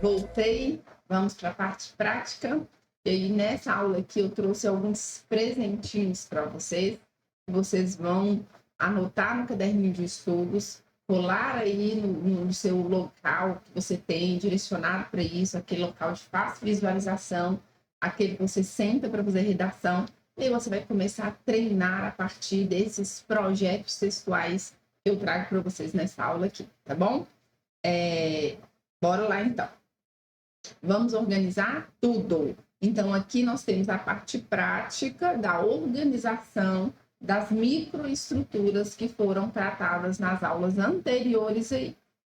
Voltei, vamos para a parte prática. E aí, nessa aula aqui, eu trouxe alguns presentinhos para vocês. Vocês vão anotar no caderninho de estudos, colar aí no seu local que você tem direcionado para isso, aquele local de fácil visualização, aquele que você senta para fazer redação. E aí você vai começar a treinar a partir desses projetos textuais que eu trago para vocês nessa aula aqui, tá bom? Bora lá então. Vamos organizar tudo. Então, aqui nós temos a parte prática da organização das microestruturas que foram tratadas nas aulas anteriores aí.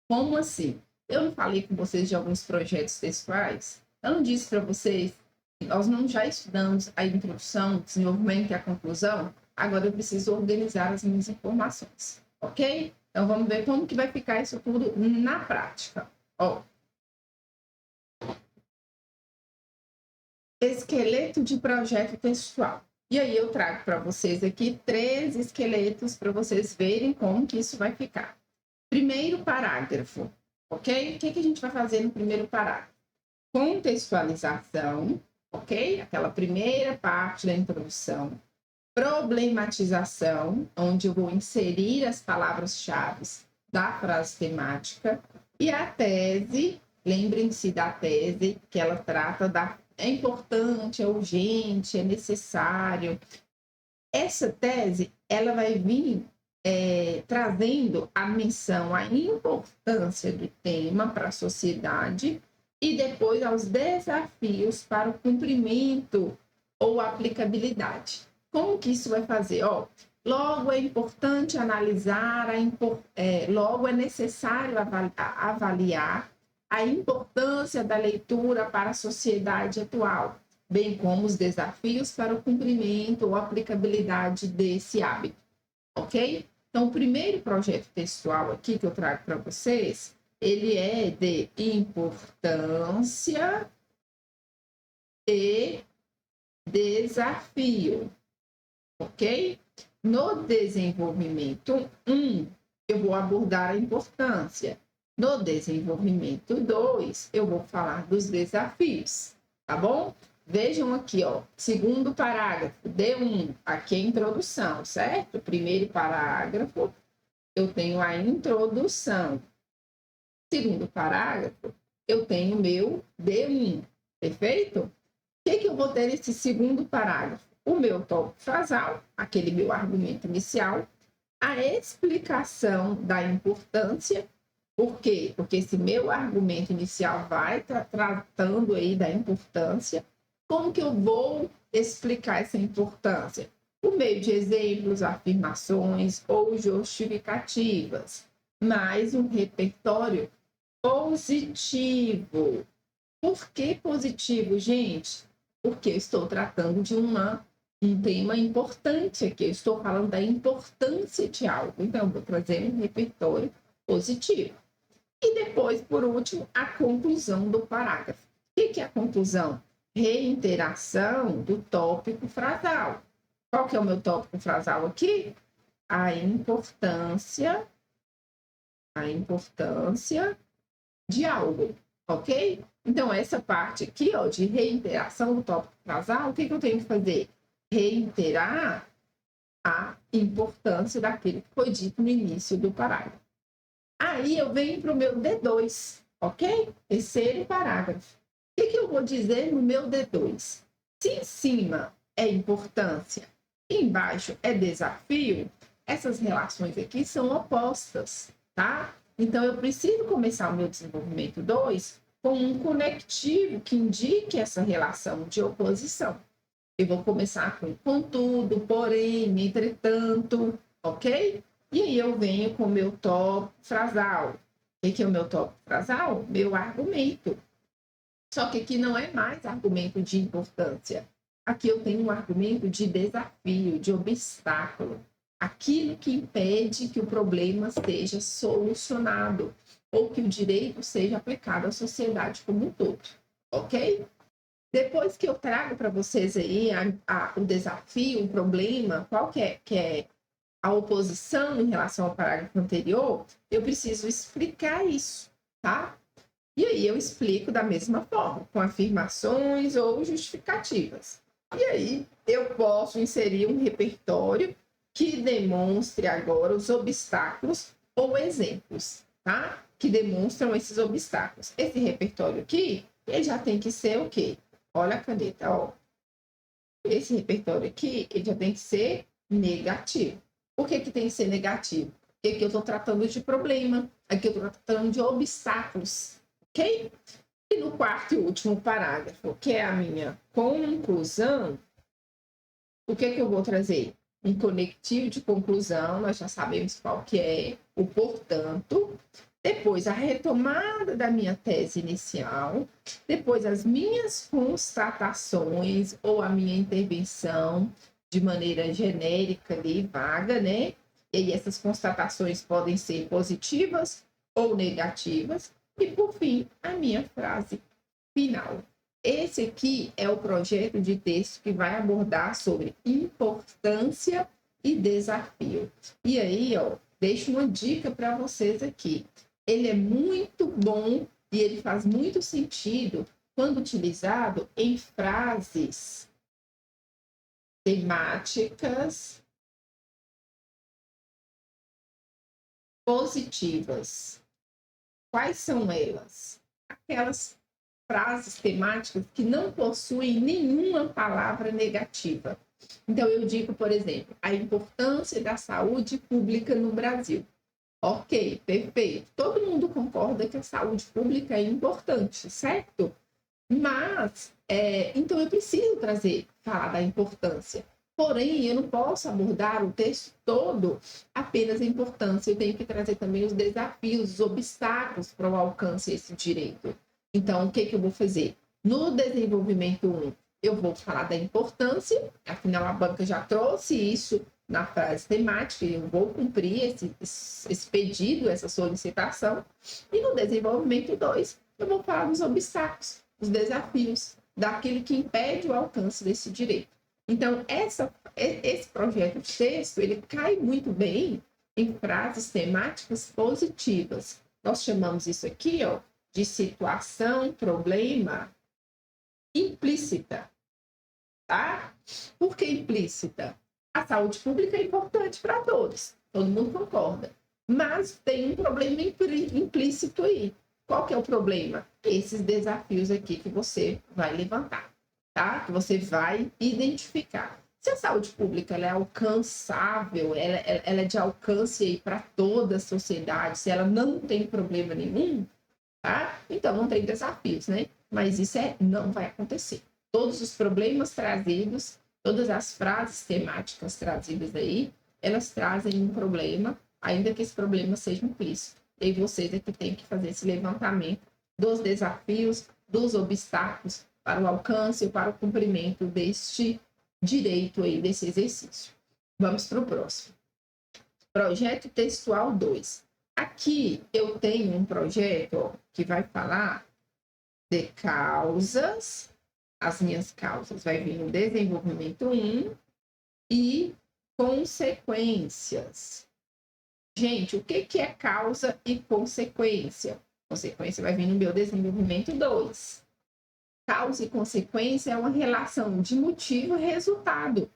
Como assim? Eu não falei com vocês de alguns projetos textuais? Eu não disse para vocês que nós não já estudamos a introdução, o desenvolvimento e a conclusão? Agora eu preciso organizar as minhas informações, ok? Então, vamos ver como que vai ficar isso tudo na prática. Ó, esqueleto de projeto textual. E aí eu trago para vocês aqui 3 esqueletos para vocês verem como que isso vai ficar. Primeiro parágrafo, ok? O que a gente vai fazer no primeiro parágrafo? Contextualização, ok? Aquela primeira parte da introdução. Problematização, onde eu vou inserir as palavras-chave da frase temática. E a tese, lembrem-se da tese, que ela trata da é importante, é urgente, é necessário. Essa tese, ela vai vir trazendo a menção à importância do tema para a sociedade e depois aos desafios para o cumprimento ou aplicabilidade. Como que isso vai fazer? Logo é importante analisar, logo é necessário avaliar a importância da leitura para a sociedade atual, bem como os desafios para o cumprimento ou aplicabilidade desse hábito, ok? Então, o primeiro projeto textual aqui que eu trago para vocês, ele é de importância e desafio, ok? No desenvolvimento 1, eu vou abordar a importância. No desenvolvimento 2, eu vou falar dos desafios, tá bom? Vejam aqui, segundo parágrafo, D1, aqui é a introdução, certo? Primeiro parágrafo, eu tenho a introdução. Segundo parágrafo, eu tenho meu D1, perfeito? O que eu vou ter nesse segundo parágrafo? O meu tópico frasal, aquele meu argumento inicial, a explicação da importância. Por quê? Porque esse meu argumento inicial vai tratando aí da importância. Como que eu vou explicar essa importância? Por meio de exemplos, afirmações ou justificativas. Mais um repertório positivo. Por que positivo, gente? Porque eu estou tratando de um tema importante aqui. Eu estou falando da importância de algo. Então, eu vou trazer um repertório positivo. E depois, por último, a conclusão do parágrafo. O que é a conclusão? Reiteração do tópico frasal. Qual que é o meu tópico frasal aqui? A importância de algo, ok? Então, essa parte aqui, de reiteração do tópico frasal, o que eu tenho que fazer? Reiterar a importância daquilo que foi dito no início do parágrafo. Aí eu venho para o meu D2, ok? Terceiro parágrafo. O que eu vou dizer no meu D2? Se em cima é importância, embaixo é desafio, essas relações aqui são opostas, tá? Então, eu preciso começar o meu desenvolvimento 2 com um conectivo que indique essa relação de oposição. Eu vou começar com contudo, porém, entretanto, ok? E aí eu venho com o meu tópico frasal. O que é o meu tópico frasal? Meu argumento. Só que aqui não é mais argumento de importância. Aqui eu tenho um argumento de desafio, de obstáculo. Aquilo que impede que o problema seja solucionado ou que o direito seja aplicado à sociedade como um todo, ok? Depois que eu trago para vocês aí o desafio, o problema, qual que é a oposição em relação ao parágrafo anterior, eu preciso explicar isso, tá? E aí eu explico da mesma forma, com afirmações ou justificativas. E aí eu posso inserir um repertório que demonstre agora os obstáculos ou exemplos, tá? Que demonstram esses obstáculos. Esse repertório aqui, ele já tem que ser o quê? Olha a caneta, ó. Esse repertório aqui, ele já tem que ser negativo. Por que que tem que ser negativo? Porque aqui eu estou tratando de problema, aqui eu estou tratando de obstáculos, ok? E no quarto e último parágrafo, que é a minha conclusão, o que que eu vou trazer? Um conectivo de conclusão, nós já sabemos qual que é, o portanto, depois a retomada da minha tese inicial, depois as minhas constatações ou a minha intervenção de maneira genérica ali, vaga, né? E aí essas constatações podem ser positivas ou negativas, e por fim, a minha frase final. Esse aqui é o projeto de texto que vai abordar sobre importância e desafio. E aí, ó, deixo uma dica para vocês aqui. Ele é muito bom e ele faz muito sentido quando utilizado em frases temáticas positivas. Quais são elas? Aquelas frases temáticas que não possuem nenhuma palavra negativa. Então, eu digo, por exemplo, a importância da saúde pública no Brasil. Ok, perfeito. Todo mundo concorda que a saúde pública é importante, certo? Mas, então eu preciso falar da importância. Porém, eu não posso abordar o texto todo apenas a importância. Eu tenho que trazer também os desafios, os obstáculos para o alcance desse direito. Então, o que que eu vou fazer? No desenvolvimento 1, eu vou falar da importância, afinal a banca já trouxe isso na frase temática, eu vou cumprir esse pedido, essa solicitação. E no desenvolvimento 2, eu vou falar dos obstáculos, os desafios, daquilo que impede o alcance desse direito. Então, esse projeto de texto, ele cai muito bem em frases temáticas positivas. Nós chamamos isso aqui, ó, de situação, problema implícita, tá? Por que implícita? A saúde pública é importante para todos, todo mundo concorda. Mas tem um problema implícito aí. Qual que é o problema? Esses desafios aqui que você vai levantar, tá? Que você vai identificar. Se a saúde pública ela é alcançável, ela é de alcance para toda a sociedade, se ela não tem problema nenhum, tá? Então não tem desafios, né? Mas isso não vai acontecer. Todos os problemas trazidos, todas as frases temáticas trazidas aí, elas trazem um problema, ainda que esse problema seja implícito. E aí vocês é que têm que fazer esse levantamento dos desafios, dos obstáculos para o alcance e para o cumprimento deste direito aí, desse exercício. Vamos para o próximo. Projeto textual 2. Aqui eu tenho um projeto, ó, que vai falar de causas. As minhas causas vai vir no desenvolvimento 1 e consequências. Gente, o que é causa e consequência? Consequência vai vir no meu desenvolvimento 2. Causa e consequência é uma relação de motivo e resultado.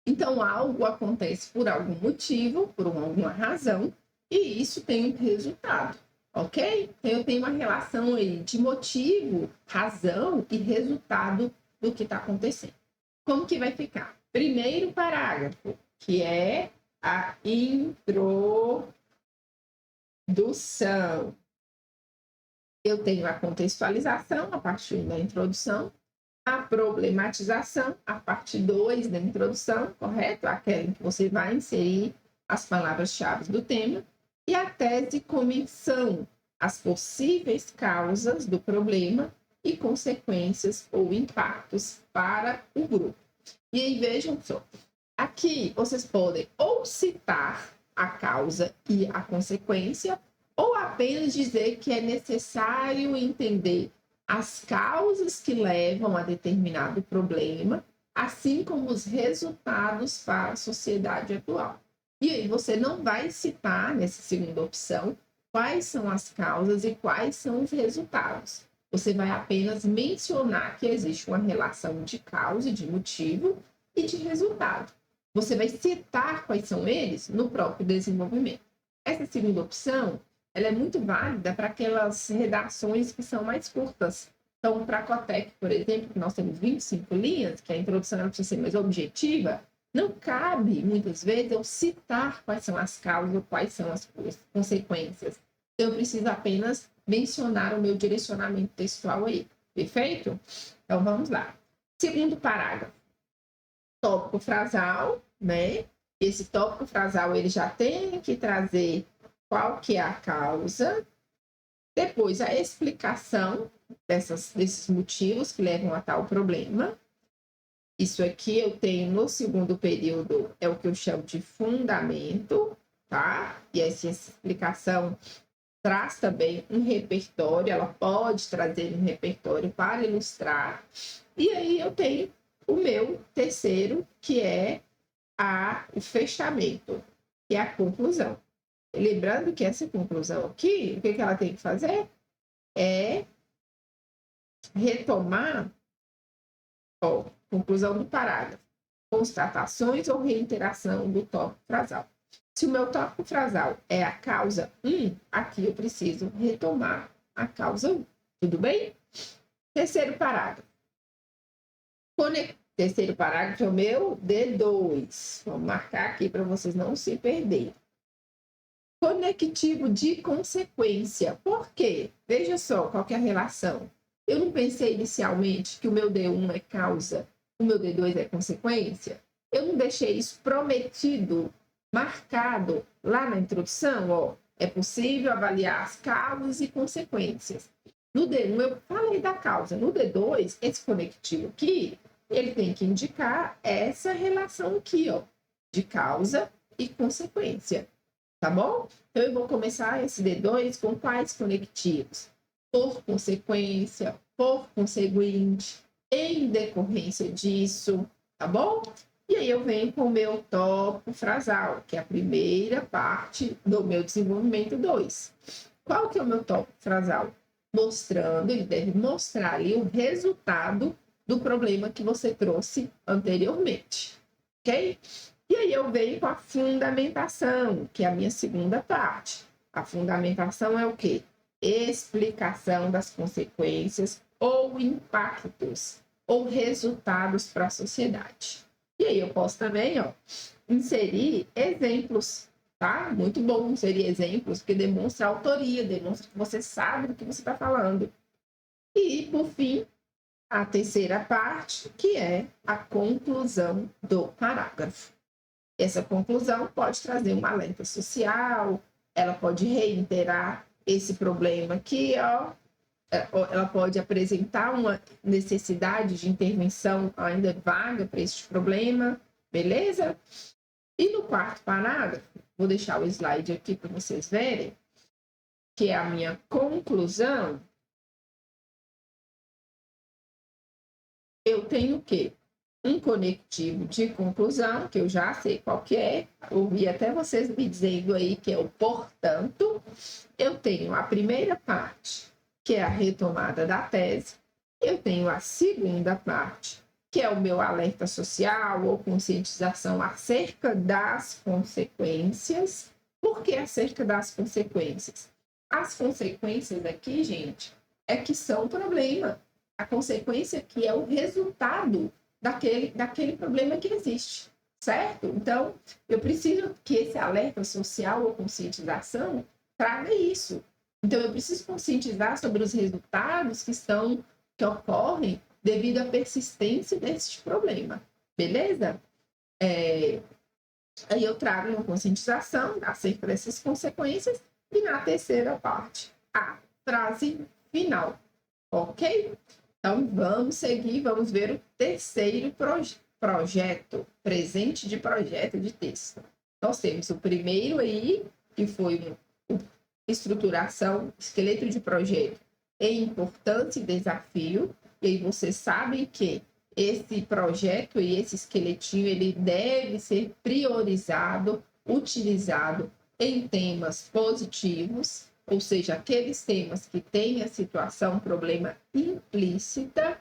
Então, algo acontece por algum motivo, por alguma razão, e isso tem um resultado, ok? Então, eu tenho uma relação aí de motivo, razão e resultado do que está acontecendo. Como que vai ficar? Primeiro parágrafo, que é a introdução. Eu tenho a contextualização, a partir da introdução, a problematização, a parte 2 da introdução, correto? Aquela em que você vai inserir as palavras-chave do tema, e a tese com menção às possíveis causas do problema e consequências ou impactos para o grupo. E aí, vejam só, aqui vocês podem ou citar a causa e a consequência, ou apenas dizer que é necessário entender as causas que levam a determinado problema, assim como os resultados para a sociedade atual. E aí você não vai citar, nessa segunda opção, quais são as causas e quais são os resultados. Você vai apenas mencionar que existe uma relação de causa, de motivo e de resultado. Você vai citar quais são eles no próprio desenvolvimento. Essa segunda opção, ela é muito válida para aquelas redações que são mais curtas. Então, para a Cotec, por exemplo, que nós temos 25 linhas, que a introdução precisa ser mais objetiva, não cabe, muitas vezes, eu citar quais são as causas ou quais são as consequências. Então, eu preciso apenas mencionar o meu direcionamento textual aí. Perfeito? Então, vamos lá. Segundo parágrafo. Tópico frasal, né? Esse tópico frasal, ele já tem que trazer qual que é a causa. Depois, a explicação desses motivos que levam a tal problema. Isso aqui eu tenho no segundo período, é o que eu chamo de fundamento, tá? E essa explicação traz também um repertório, ela pode trazer um repertório para ilustrar. E aí eu tenho o meu terceiro, que é o fechamento, que é a conclusão. Lembrando que essa conclusão aqui, o que ela tem que fazer? É retomar, conclusão do parágrafo, constatações ou reiteração do tópico frasal. Se o meu tópico frasal é a causa 1, aqui eu preciso retomar a causa 1. Tudo bem? Terceiro parágrafo. Terceiro parágrafo é o meu D2. Vamos marcar aqui para vocês não se perderem. Conectivo de consequência. Por quê? Veja só qual que é a relação. Eu não pensei inicialmente que o meu D1 é causa, o meu D2 é consequência. Eu não deixei isso prometido, marcado lá na introdução. Ó, é possível avaliar as causas e consequências. No D1 eu falei da causa. No D2, esse conectivo aqui, ele tem que indicar essa relação aqui, ó, de causa e consequência. Tá bom? Então, eu vou começar esse D2 com quais conectivos? Por consequência, por conseguinte, em decorrência disso, tá bom? E aí eu venho com o meu tópico frasal, que é a primeira parte do meu desenvolvimento 2. Qual que é o meu tópico frasal? Mostrando, ele deve mostrar ali o resultado do problema que você trouxe anteriormente, ok? E aí eu venho com a fundamentação, que é a minha segunda parte. A fundamentação é o quê? Explicação das consequências ou impactos ou resultados para a sociedade. E aí eu posso também, ó, inserir exemplos, tá? Muito bom inserir exemplos, porque demonstra autoria, demonstra que você sabe do que você está falando. E, por fim, a terceira parte, que é a conclusão do parágrafo. Essa conclusão pode trazer um alerta social, ela pode reiterar esse problema aqui, ó. Ela pode apresentar uma necessidade de intervenção ainda vaga para este problema, beleza? E no quarto parágrafo, vou deixar o slide aqui para vocês verem, que é a minha conclusão. Eu tenho o quê? Um conectivo de conclusão, que eu já sei qual que é, ouvi até vocês me dizendo aí que é o portanto. Eu tenho a primeira parte, que é a retomada da tese. Eu tenho a segunda parte, que é o meu alerta social ou conscientização acerca das consequências. Por que acerca das consequências? As consequências aqui, gente, é que são problema. A consequência aqui é o resultado daquele problema que existe, certo? Então, eu preciso que esse alerta social ou conscientização traga isso. Então, eu preciso conscientizar sobre os resultados que ocorrem devido à persistência desse problema, beleza? Aí eu trago uma conscientização acerca dessas consequências e na terceira parte, a frase final, ok? Então, vamos seguir, vamos ver o terceiro projeto, presente de projeto de texto. Nós temos o primeiro aí, que foi estruturação, esqueleto de projeto e importância e desafio. E aí vocês sabem que esse projeto e esse esqueletinho, ele deve ser priorizado, utilizado em temas positivos, ou seja, aqueles temas que têm a situação, problema implícita.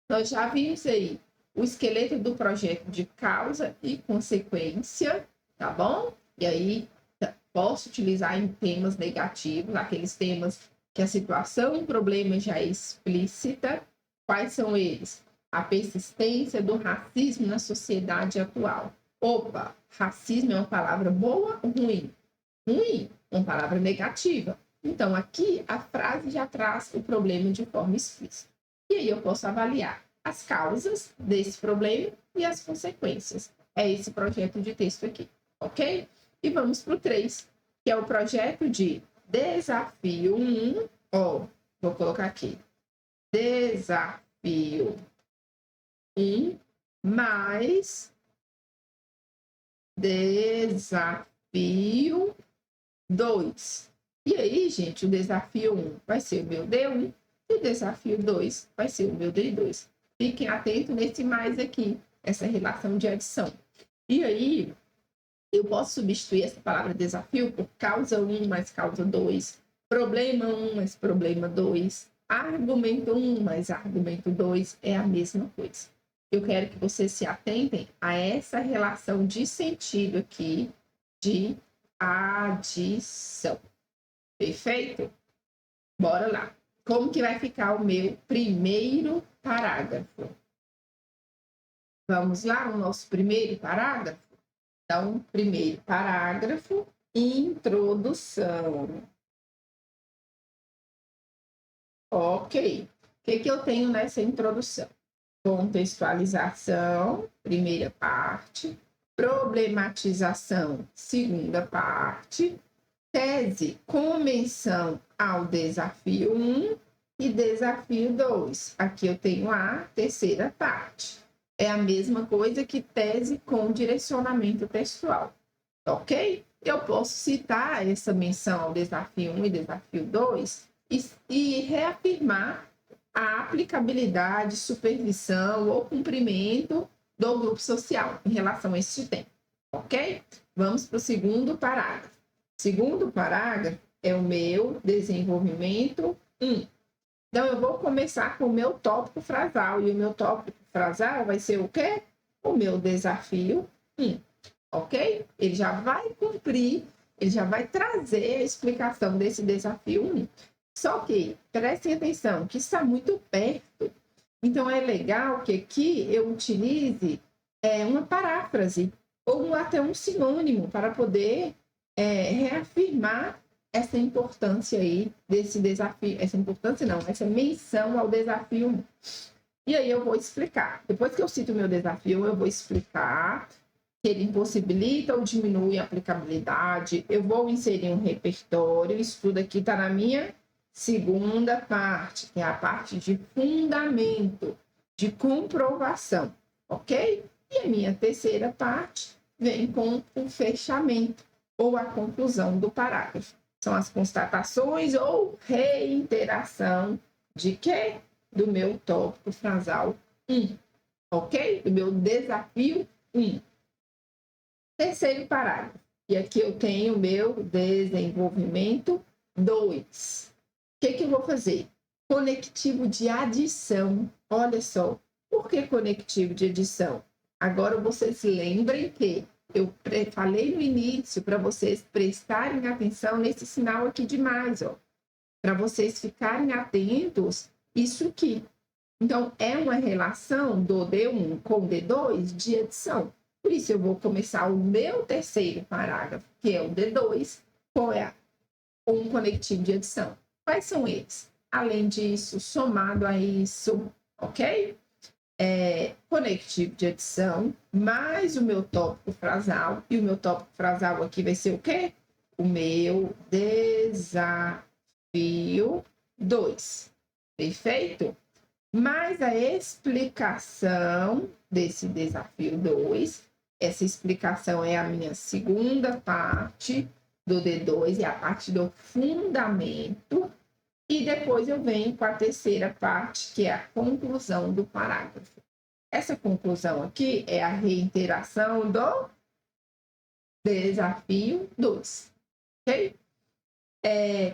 Nós já vimos aí o esqueleto do projeto de causa e consequência, tá bom? E aí posso utilizar em temas negativos, aqueles temas que a situação e problema já é explícita. Quais são eles? A persistência do racismo na sociedade atual. Opa, racismo é uma palavra boa ou ruim? Ruim, uma palavra negativa. Então, aqui a frase já traz o problema de forma explícita. E aí eu posso avaliar as causas desse problema e as consequências. É esse projeto de texto aqui, ok? E vamos para o 3, que é o projeto de desafio 1. Ó, vou colocar aqui. Desafio 1 mais desafio 2. E aí, gente, o desafio 1 vai ser o meu D1 e o desafio 2 vai ser o meu D2. Fiquem atentos nesse mais aqui, essa relação de adição. E aí, eu posso substituir essa palavra desafio por causa 1 mais causa 2, problema 1 mais problema 2, argumento 1 mais argumento 2, é a mesma coisa. Eu quero que vocês se atentem a essa relação de sentido aqui de adição. Perfeito? Bora lá. Como que vai ficar o meu primeiro parágrafo? Vamos lá, o nosso primeiro parágrafo? Então, primeiro parágrafo, introdução. Ok. O que eu tenho nessa introdução? Contextualização, primeira parte. Problematização, segunda parte. Tese com menção ao desafio 1 e desafio 2. Aqui eu tenho a terceira parte. É a mesma coisa que tese com direcionamento textual, ok? Eu posso citar essa menção ao desafio 1 e desafio 2 e reafirmar a aplicabilidade, supervisão ou cumprimento do grupo social em relação a este tema, ok? Vamos para o segundo parágrafo. Segundo parágrafo é o meu desenvolvimento 1. Então, eu vou começar com o meu tópico frasal. E o meu tópico frasal vai ser o quê? O meu desafio 1. Ok? Ele já vai cumprir, ele já vai trazer a explicação desse desafio 1. Só que, prestem atenção, que está muito perto. Então, é legal que aqui eu utilize uma paráfrase ou até um sinônimo para poder reafirmar essa importância aí desse desafio, essa importância não, essa menção ao desafio 1. E aí eu vou explicar. Depois que eu cito o meu desafio, eu vou explicar que ele impossibilita ou diminui a aplicabilidade. Eu vou inserir um repertório. Isso tudo aqui está na minha segunda parte, que é a parte de fundamento, de comprovação, ok? E a minha terceira parte vem com o fechamento ou a conclusão do parágrafo. São as constatações ou reiteração de quê? Do meu tópico frasal 1, ok? Do meu desafio 1. Terceiro parágrafo. E aqui eu tenho o meu desenvolvimento 2. O que eu vou fazer? Conectivo de adição. Olha só, por que conectivo de adição? Agora vocês lembrem que eu falei no início para vocês prestarem atenção nesse sinal aqui de mais, ó, para vocês ficarem atentos isso aqui. Então, é uma relação do D1 com o D2 de adição. Por isso, eu vou começar o meu terceiro parágrafo, que é o D2, com um conectivo de adição. Quais são eles? Além disso, somado a isso, ok? Conectivo de adição, mais o meu tópico frasal, e o meu tópico frasal aqui vai ser o quê? O meu desafio 2. Perfeito? Mais a explicação desse desafio 2. Essa explicação é a minha segunda parte do D2, é a parte do fundamento. E depois eu venho com a terceira parte, que é a conclusão do parágrafo. Essa conclusão aqui é a reiteração do desafio 2. Ok?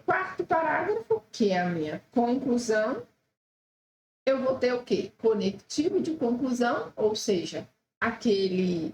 Quarto parágrafo, que é a minha conclusão, eu vou ter o quê? Conectivo de conclusão, ou seja,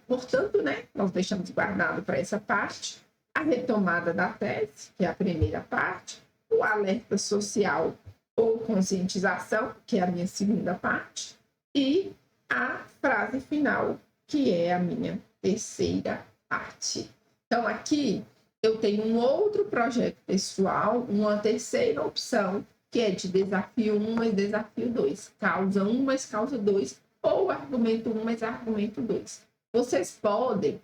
portanto, né, nós deixamos guardado para essa parte, a retomada da tese, que é a primeira parte, o alerta social ou conscientização, que é a minha segunda parte, e a frase final, que é a minha terceira parte. Então, aqui eu tenho um outro projeto pessoal, uma terceira opção, que é de desafio 1 mais desafio 2, causa 1 mais causa 2, ou argumento 1 mais argumento 2. Vocês podem,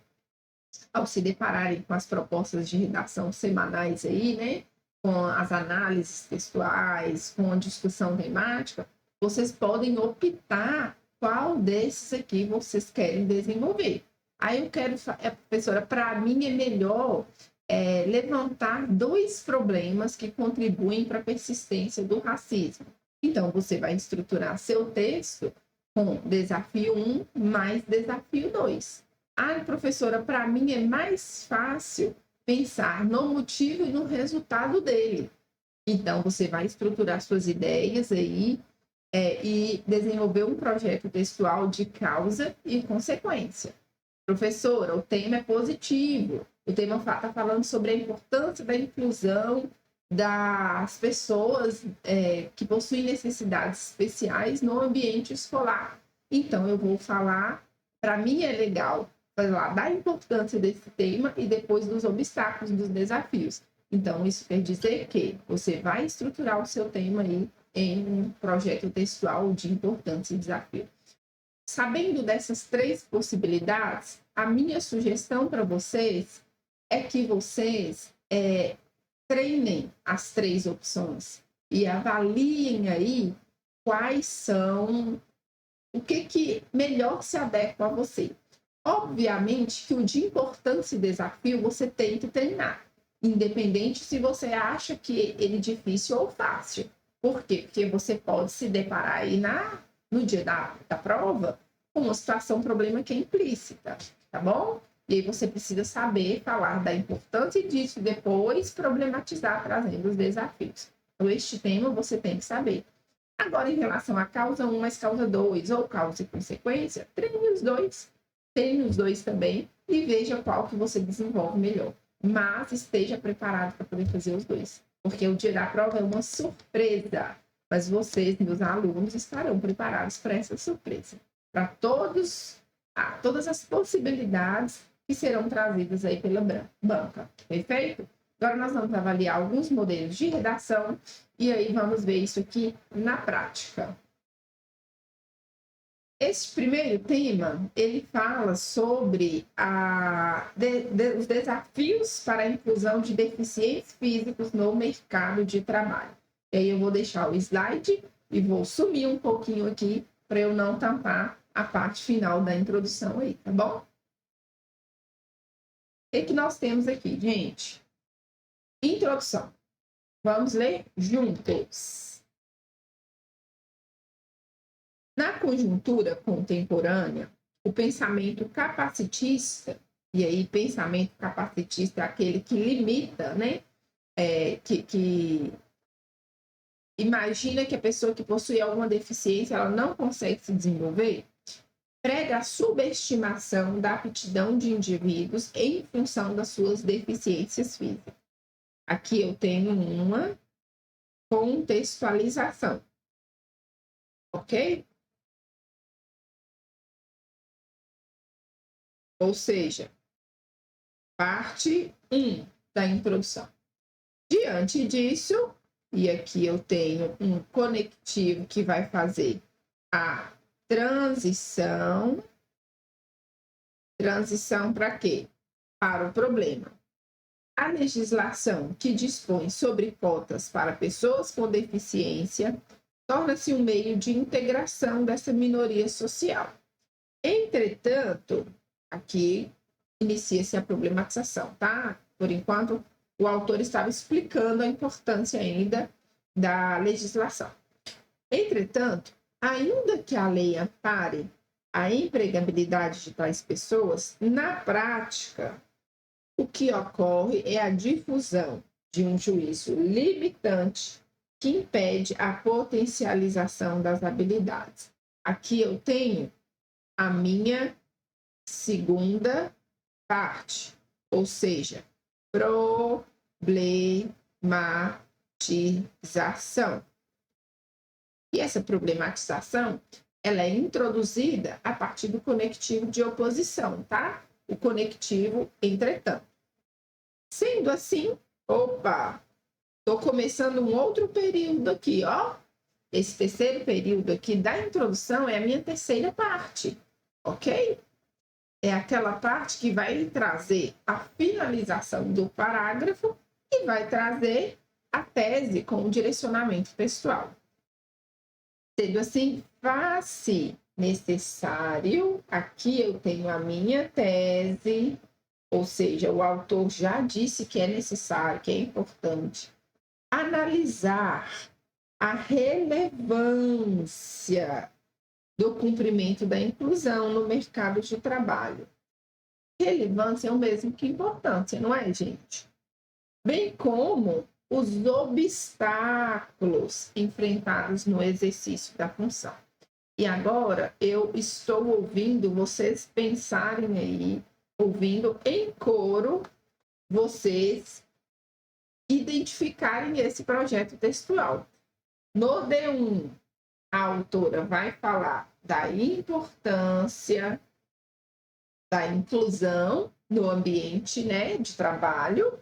ao se depararem com as propostas de redação semanais aí, né, com as análises textuais, com a discussão temática, vocês podem optar qual desses aqui vocês querem desenvolver. Aí eu quero, professora, para mim é melhor levantar 2 problemas que contribuem para a persistência do racismo. Então, você vai estruturar seu texto com desafio 1 mais desafio 2. Professora, para mim é mais fácil pensar no motivo e no resultado dele. Então, você vai estruturar suas ideias aí e desenvolver um projeto textual de causa e consequência. Professora, o tema é positivo. O tema está falando sobre a importância da inclusão das pessoas que possuem necessidades especiais no ambiente escolar. Então, eu vou falar, para mim é legal falar da importância desse tema e depois dos obstáculos, dos desafios. Então, isso quer dizer que você vai estruturar o seu tema aí em um projeto textual de importância e desafio. Sabendo dessas 3 possibilidades, a minha sugestão para vocês é que vocês treinem as 3 opções e avaliem aí quais são, o que melhor se adequa a você. Obviamente que o de importância e desafio você tem que treinar, independente se você acha que ele é difícil ou fácil. Por quê? Porque você pode se deparar aí no dia da prova com uma situação, problema que é implícita, tá bom? E aí você precisa saber falar da importância disso e depois problematizar trazendo os desafios. Então, este tema você tem que saber. Agora, em relação à causa 1 mais causa 2, ou causa e consequência, treine os dois também e veja qual que você desenvolve melhor. Mas esteja preparado para poder fazer os dois, porque o dia da prova é uma surpresa. Mas vocês, meus alunos, estarão preparados para essa surpresa. Para todas as possibilidades que serão trazidas aí pela banca. Perfeito? Agora nós vamos avaliar alguns modelos de redação e aí vamos ver isso aqui na prática. Este primeiro tema, ele fala sobre os desafios para a inclusão de deficientes físicos no mercado de trabalho. E aí eu vou deixar o slide e vou sumir um pouquinho aqui para eu não tampar a parte final da introdução aí, tá bom? O que nós temos aqui, gente? Introdução. Vamos ler juntos. Na conjuntura contemporânea, o pensamento capacitista, e aí pensamento capacitista é aquele que limita, né? Que imagina que a pessoa que possui alguma deficiência, ela não consegue se desenvolver, prega a subestimação da aptidão de indivíduos em função das suas deficiências físicas. Aqui eu tenho uma contextualização, ok? Ou seja, parte 1 da introdução. Diante disso, e aqui eu tenho um conectivo que vai fazer a transição. Transição para quê? Para o problema. A legislação que dispõe sobre cotas para pessoas com deficiência torna-se um meio de integração dessa minoria social. Entretanto, aqui inicia-se a problematização, tá? Por enquanto, o autor estava explicando a importância ainda da legislação. Entretanto, ainda que a lei ampare a empregabilidade de tais pessoas, na prática, o que ocorre é a difusão de um juízo limitante que impede a potencialização das habilidades. Aqui eu tenho a minha segunda parte, ou seja, problematização. E essa problematização, ela é introduzida a partir do conectivo de oposição, tá? O conectivo, entretanto. Sendo assim, opa, estou começando um outro período aqui, ó. Esse terceiro período aqui da introdução é a minha terceira parte, ok? É aquela parte que vai trazer a finalização do parágrafo e vai trazer a tese com o direcionamento textual. Sendo assim, faz-se necessário, aqui eu tenho a minha tese, ou seja, o autor já disse que é necessário, que é importante, analisar a relevância do cumprimento da inclusão no mercado de trabalho. Relevância é o mesmo que importância, não é, gente? Bem como os obstáculos enfrentados no exercício da função. E agora eu estou ouvindo vocês pensarem aí, ouvindo em coro, vocês identificarem esse projeto textual. No D1, a autora vai falar da importância da inclusão no ambiente, né, de trabalho,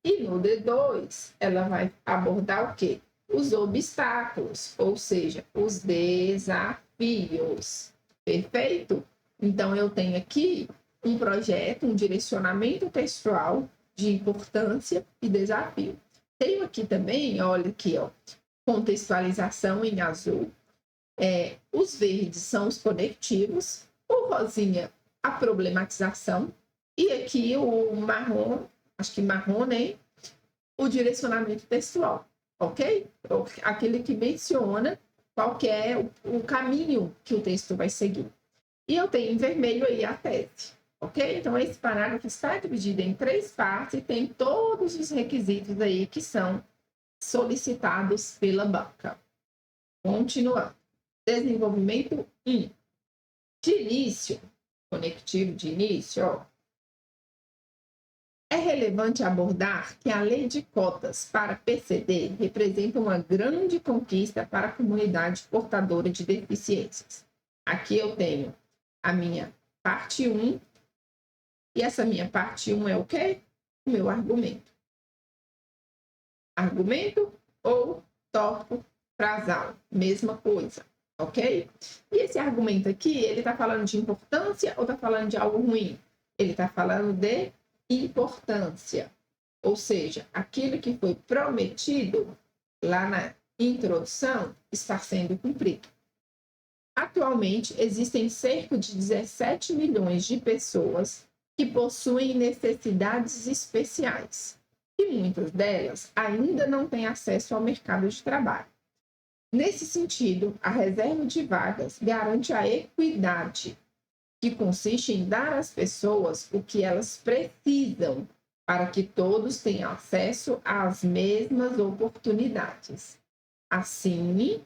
e no D2 ela vai abordar o quê? Os obstáculos, ou seja, os desafios. Perfeito? Então, eu tenho aqui um projeto, um direcionamento textual de importância e desafio. Tenho aqui também, olha aqui, ó, contextualização em azul. Os verdes são os conectivos, o rosinha, a problematização, e aqui o marrom, acho que marrom, né? O direcionamento textual, ok? Aquele que menciona qual que é o caminho que o texto vai seguir. E eu tenho em vermelho aí a tese, ok? Então, esse parágrafo está dividido em 3 partes e tem todos os requisitos aí que são solicitados pela banca. Continuando. Desenvolvimento 1. De início, conectivo de início, ó. É relevante abordar que a lei de cotas para PCD representa uma grande conquista para a comunidade portadora de deficiências. Aqui eu tenho a minha parte 1, e essa minha parte 1 é o quê? O meu argumento. Argumento ou tópico frasal, mesma coisa, ok? E esse argumento aqui, ele está falando de importância ou está falando de algo ruim? Ele está falando de importância, ou seja, aquilo que foi prometido lá na introdução está sendo cumprido. Atualmente, existem cerca de 17 milhões de pessoas que possuem necessidades especiais, e muitas delas ainda não têm acesso ao mercado de trabalho. Nesse sentido, a reserva de vagas garante a equidade, que consiste em dar às pessoas o que elas precisam para que todos tenham acesso às mesmas oportunidades. Assim,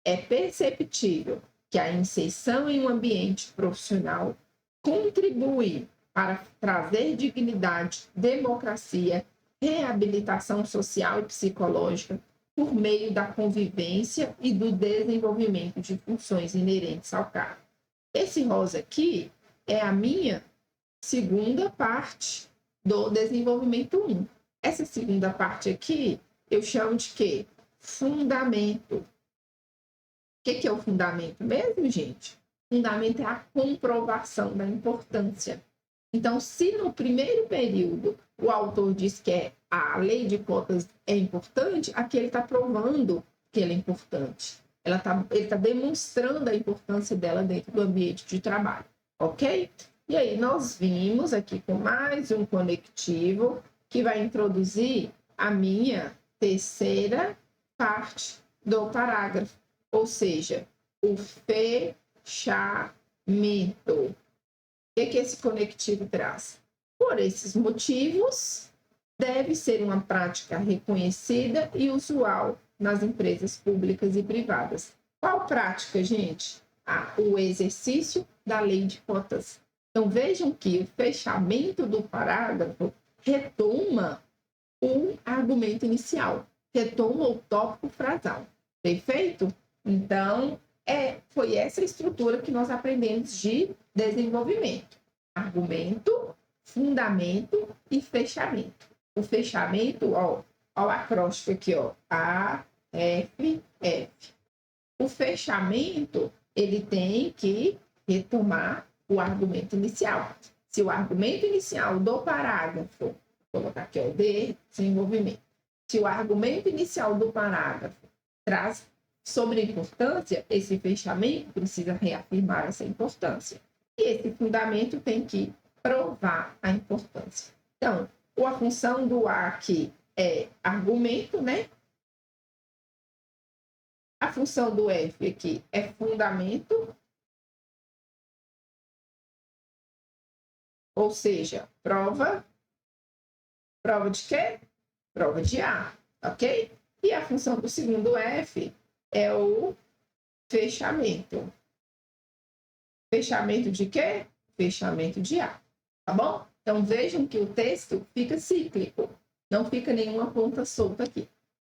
é perceptível que a inserção em um ambiente profissional contribui para trazer dignidade, democracia, reabilitação social e psicológica por meio da convivência e do desenvolvimento de funções inerentes ao cargo. Esse rosa aqui é a minha segunda parte do desenvolvimento 1. Essa segunda parte aqui eu chamo de quê? Fundamento. O que é o fundamento mesmo, gente? Fundamento é a comprovação da importância. Então, se no primeiro período o autor diz que a lei de cotas é importante, aqui ele está provando que ela é importante. Ele está demonstrando a importância dela dentro do ambiente de trabalho, ok? E aí nós vimos aqui com mais um conectivo que vai introduzir a minha terceira parte do parágrafo, ou seja, o fechamento. O que esse conectivo traz? Por esses motivos, deve ser uma prática reconhecida e usual nas empresas públicas e privadas. Qual prática, gente? O exercício da lei de cotas. Então, vejam que o fechamento do parágrafo retoma o argumento inicial, retoma o tópico frasal. Perfeito? Então, foi essa estrutura que nós aprendemos de desenvolvimento. Argumento, fundamento e fechamento. O fechamento, ó o acróstico aqui, ó, A, F, F. O fechamento, ele tem que retomar o argumento inicial. Se o argumento inicial do parágrafo, vou colocar aqui, ó, desenvolvimento. Se o argumento inicial do parágrafo traz sobre a importância, esse fechamento precisa reafirmar essa importância. E esse fundamento tem que provar a importância. Então, a função do A aqui é argumento, né? A função do F aqui é fundamento, ou seja, prova de quê? Prova de A, ok? E a função do segundo F é o fechamento. Fechamento de quê? Fechamento de A, tá bom? Então, vejam que o texto fica cíclico, não fica nenhuma ponta solta aqui.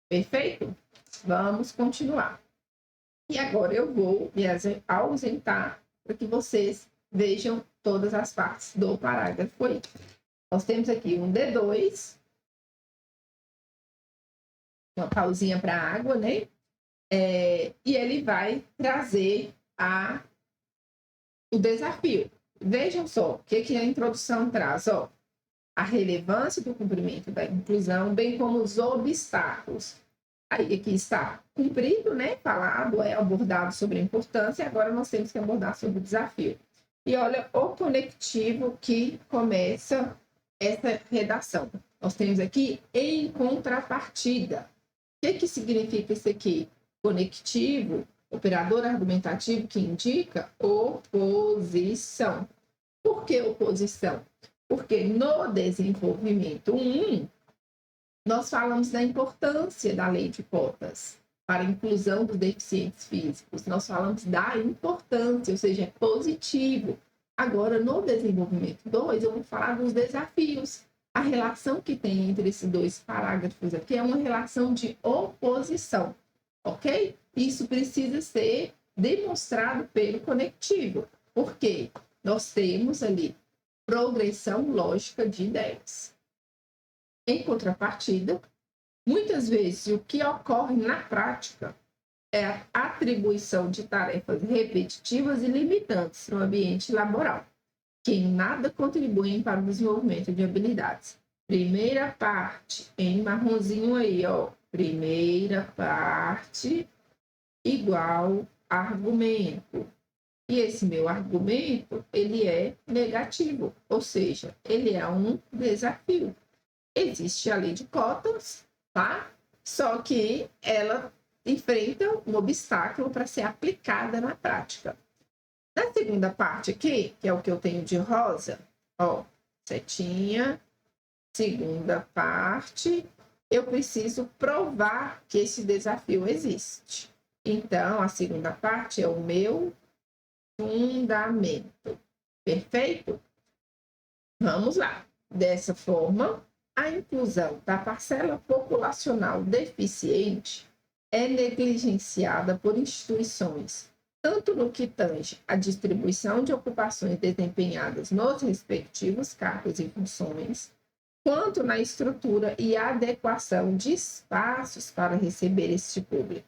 Perfeito? Vamos continuar. E agora eu vou me ausentar para que vocês vejam todas as partes do parágrafo aí. Nós temos aqui um D2, uma pausinha para água, né? E ele vai trazer o desafio. Vejam só o que a introdução traz, ó. A relevância do cumprimento da inclusão, bem como os obstáculos. Aí aqui está cumprido, né? Falado, abordado sobre a importância, agora nós temos que abordar sobre o desafio. E olha o conectivo que começa essa redação. Nós temos aqui em contrapartida. O que significa isso aqui? Conectivo, operador argumentativo que indica oposição. Por que oposição? Porque no desenvolvimento 1, nós falamos da importância da lei de cotas para a inclusão dos deficientes físicos. Nós falamos da importância, ou seja, é positivo. Agora, no desenvolvimento 2, eu vou falar dos desafios. A relação que tem entre esses dois parágrafos aqui é uma relação de oposição, ok? Isso precisa ser demonstrado pelo conectivo. Por quê? Nós temos ali progressão lógica de ideias. Em contrapartida, muitas vezes o que ocorre na prática é a atribuição de tarefas repetitivas e limitantes no ambiente laboral, que em nada contribuem para o desenvolvimento de habilidades. Primeira parte, em marronzinho aí, ó. Primeira parte igual argumento. E esse meu argumento, ele é negativo, ou seja, ele é um desafio. Existe a lei de cotas, tá? Só que ela enfrenta um obstáculo para ser aplicada na prática. Na segunda parte aqui, que é o que eu tenho de rosa, ó, setinha, segunda parte, eu preciso provar que esse desafio existe. Então, a segunda parte é o meu fundamento. Perfeito? Vamos lá. Dessa forma, a inclusão da parcela populacional deficiente é negligenciada por instituições, tanto no que tange à distribuição de ocupações desempenhadas nos respectivos cargos e funções, quanto na estrutura e adequação de espaços para receber este público.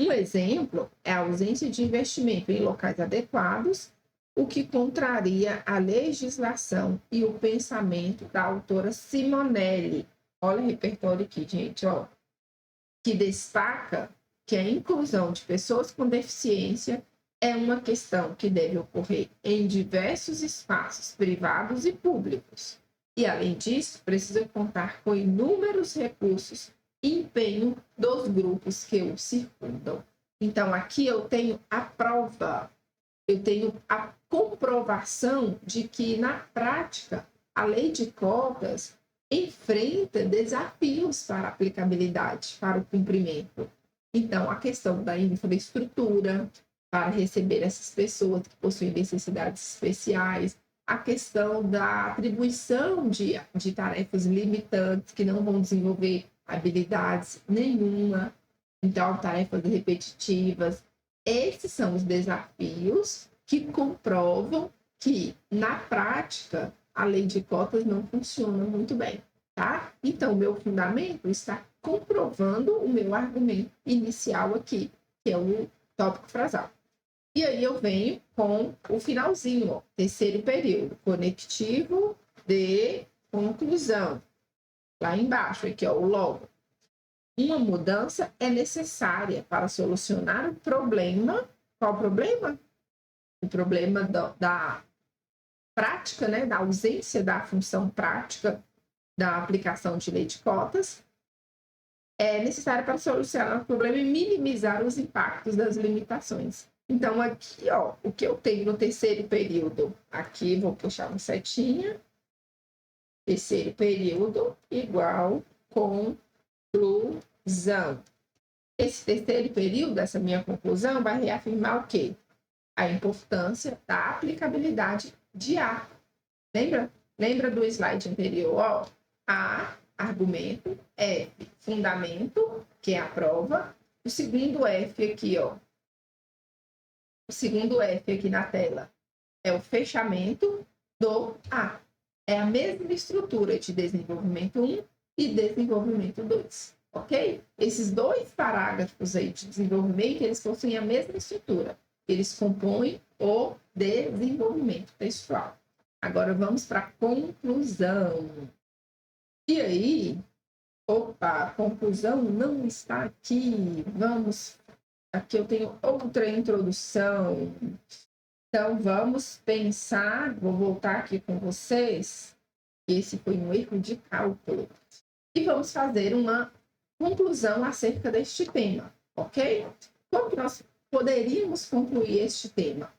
Um exemplo é a ausência de investimento em locais adequados, o que contraria a legislação e o pensamento da autora Simonelli. Olha o repertório aqui, gente, ó, que destaca que a inclusão de pessoas com deficiência é uma questão que deve ocorrer em diversos espaços privados e públicos. E, além disso, precisa contar com inúmeros recursos e empenho dos grupos que o circundam. Então, aqui eu tenho a prova, eu tenho a comprovação de que, na prática, a lei de cotas enfrenta desafios para a aplicabilidade, para o cumprimento. Então, a questão da infraestrutura para receber essas pessoas que possuem necessidades especiais, a questão da atribuição de tarefas limitantes que não vão desenvolver habilidades nenhuma, então, tarefas repetitivas. Esses são os desafios que comprovam que, na prática, a lei de cotas não funciona muito bem, tá? Então, o meu fundamento está comprovando o meu argumento inicial aqui, que é o tópico frasal. E aí eu venho com o finalzinho, ó, terceiro período, conectivo de conclusão. Lá embaixo, aqui, ó, o logo. Uma mudança é necessária para solucionar o problema. Qual o problema? O problema da prática, né, da ausência da função prática da aplicação de lei de cotas. É necessária para solucionar o problema e minimizar os impactos das limitações. Então, aqui, ó, o que eu tenho no terceiro período, aqui vou puxar uma setinha, terceiro período igual conclusão. Esse terceiro período, essa minha conclusão, vai reafirmar o quê? A importância da aplicabilidade de A. Lembra? Lembra do slide anterior? Ó, A, argumento, F, fundamento, que é a prova. O segundo F aqui, ó. O segundo F aqui na tela é o fechamento do A. É a mesma estrutura de desenvolvimento 1 e desenvolvimento 2, ok? Esses dois parágrafos aí de desenvolvimento, eles possuem a mesma estrutura. Eles compõem o desenvolvimento textual. Agora vamos para a conclusão. E aí, opa, a conclusão não está aqui. Vamos, aqui eu tenho outra introdução. Então vamos pensar, vou voltar aqui com vocês. Esse foi um erro de cálculo. E vamos fazer uma conclusão acerca deste tema, ok? Como que nós poderíamos concluir este tema?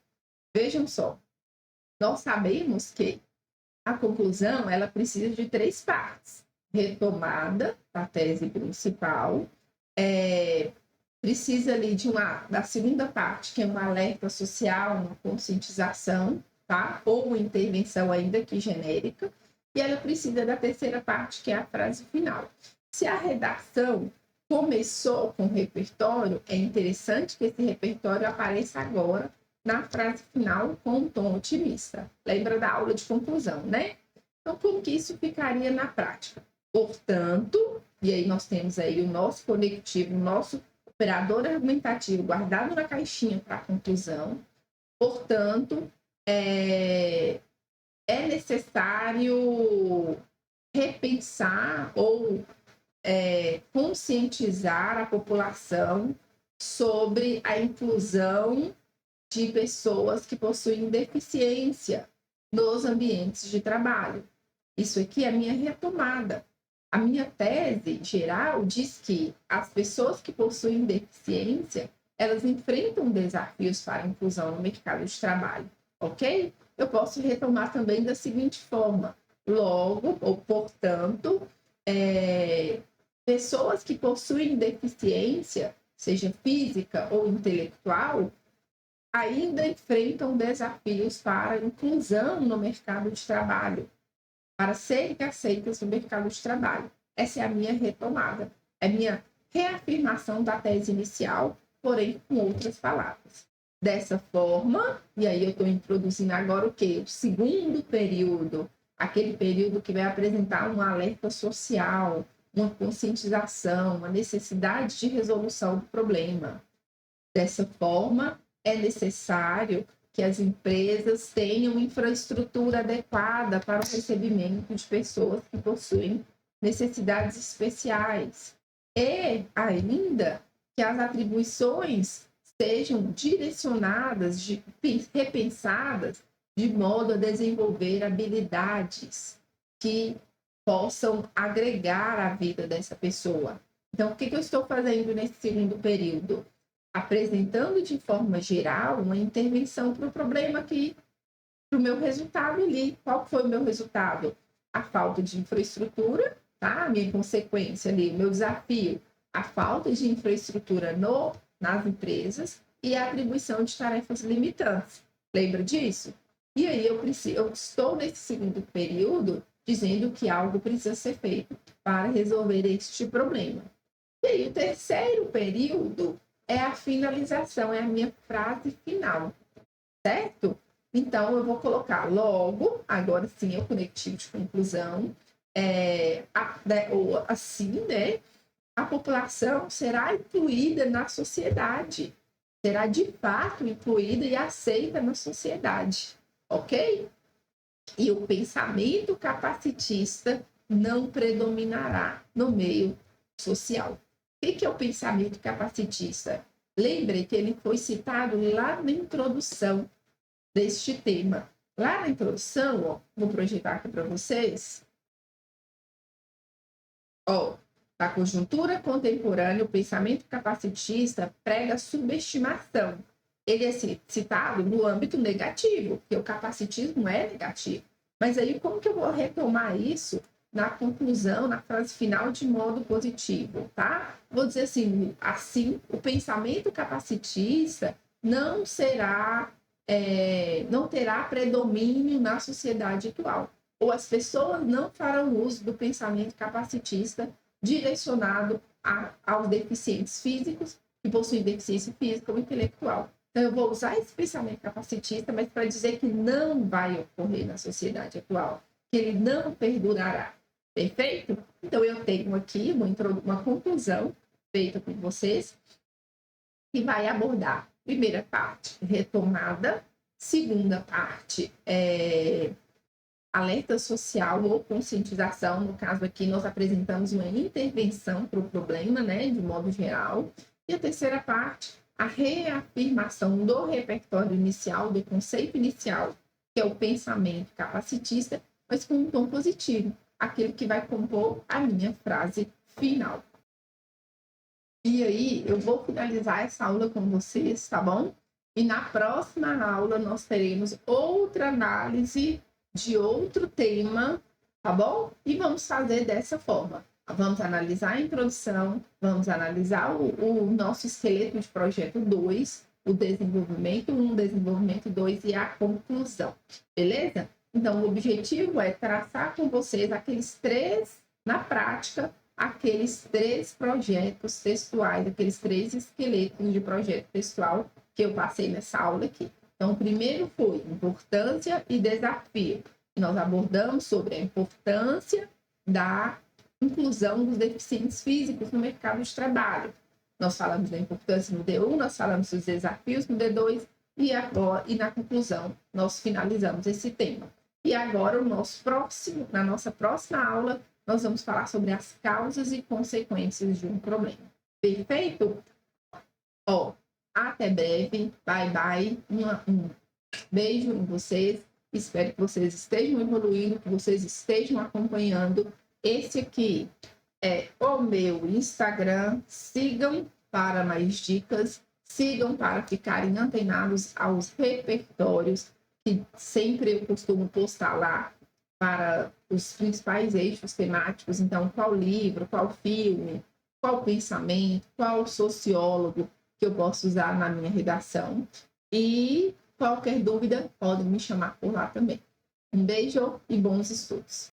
Vejam só, nós sabemos que a conclusão ela precisa de 3 partes. Retomada da tese principal, precisa ali da segunda parte, que é um alerta social, uma conscientização, tá? Ou uma intervenção ainda que genérica, e ela precisa da terceira parte, que é a frase final. Se a redação começou com repertório, é interessante que esse repertório apareça agora na frase final com um tom otimista. Lembra da aula de conclusão, né? Então, como que isso ficaria na prática? Portanto, e aí nós temos aí o nosso conectivo, o nosso operador argumentativo guardado na caixinha para a conclusão. Portanto, é necessário repensar ou conscientizar a população sobre a inclusão de pessoas que possuem deficiência nos ambientes de trabalho. Isso aqui é a minha retomada. A minha tese geral diz que as pessoas que possuem deficiência, elas enfrentam desafios para a inclusão no mercado de trabalho, ok? Eu posso retomar também da seguinte forma: logo, ou portanto, pessoas que possuem deficiência, seja física ou intelectual, ainda enfrentam desafios para a inclusão no mercado de trabalho, para serem aceitas no mercado de trabalho. Essa é a minha retomada, é a minha reafirmação da tese inicial, porém com outras palavras. Dessa forma, e aí eu estou introduzindo agora o quê? O segundo período, aquele período que vai apresentar um alerta social, uma conscientização, uma necessidade de resolução do problema. Dessa forma, é necessário que as empresas tenham infraestrutura adequada para o recebimento de pessoas que possuem necessidades especiais. E ainda que as atribuições sejam direcionadas, repensadas, de modo a desenvolver habilidades que possam agregar à vida dessa pessoa. Então, o que eu estou fazendo nesse segundo período? Apresentando de forma geral uma intervenção para o problema aqui, para o meu resultado ali. Qual foi o meu resultado? a falta de infraestrutura, tá? A minha consequência ali, meu desafio, a falta de infraestrutura nas empresas e a atribuição de tarefas limitantes. Lembra disso? E aí eu estou nesse segundo período dizendo que algo precisa ser feito para resolver este problema. E aí o terceiro período é a finalização, é a minha frase final, certo? Então, eu vou colocar logo, agora sim, é o conectivo de conclusão, ou assim, né? A população será incluída na sociedade, será de fato incluída e aceita na sociedade, ok? E o pensamento capacitista não predominará no meio social. O que é o pensamento capacitista? Lembre que ele foi citado lá na introdução deste tema. Lá na introdução, ó, vou projetar aqui para vocês. Ó, na conjuntura contemporânea, o pensamento capacitista prega subestimação. Ele é citado no âmbito negativo, porque o capacitismo é negativo. Mas aí, como que eu vou retomar isso na conclusão, na frase final, de modo positivo, tá? Vou dizer assim, o pensamento capacitista não terá predomínio na sociedade atual. Ou as pessoas não farão uso do pensamento capacitista direcionado aos deficientes físicos que possuem deficiência física ou intelectual. Então, eu vou usar esse pensamento capacitista, mas para dizer que não vai ocorrer na sociedade atual, que ele não perdurará. Perfeito? Então, eu tenho aqui uma conclusão feita por vocês, que vai abordar, primeira parte, retomada, segunda parte, alerta social ou conscientização. No caso aqui, nós apresentamos uma intervenção para o problema, né, de modo geral. E a terceira parte, a reafirmação do repertório inicial, do conceito inicial, que é o pensamento capacitista, mas com um tom positivo, aquele que vai compor a minha frase final. E aí, eu vou finalizar essa aula com vocês, tá bom? E na próxima aula, nós teremos outra análise de outro tema, tá bom? E vamos fazer dessa forma. Vamos analisar a introdução, vamos analisar o nosso esqueleto de projeto 2, o desenvolvimento 1, desenvolvimento 2 e a conclusão, beleza? Então, o objetivo é traçar com vocês na prática, aqueles 3 projetos textuais, aqueles 3 esqueletos de projeto textual que eu passei nessa aula aqui. Então, o primeiro foi importância e desafio. Nós abordamos sobre a importância da inclusão dos deficientes físicos no mercado de trabalho. Nós falamos da importância no D1, nós falamos dos desafios no D2 e na conclusão nós finalizamos esse tema. E agora na nossa próxima aula nós vamos falar sobre as causas e consequências de um problema. Perfeito? Até breve. Bye, bye. Um beijo em vocês. Espero que vocês estejam evoluindo, que vocês estejam acompanhando. Esse aqui é o meu Instagram. Sigam para mais dicas. Sigam para ficarem antenados aos repertórios, que sempre eu costumo postar lá para os principais eixos temáticos. Então, qual livro, qual filme, qual pensamento, qual sociólogo que eu posso usar na minha redação. E qualquer dúvida, podem me chamar por lá também. Um beijo e bons estudos.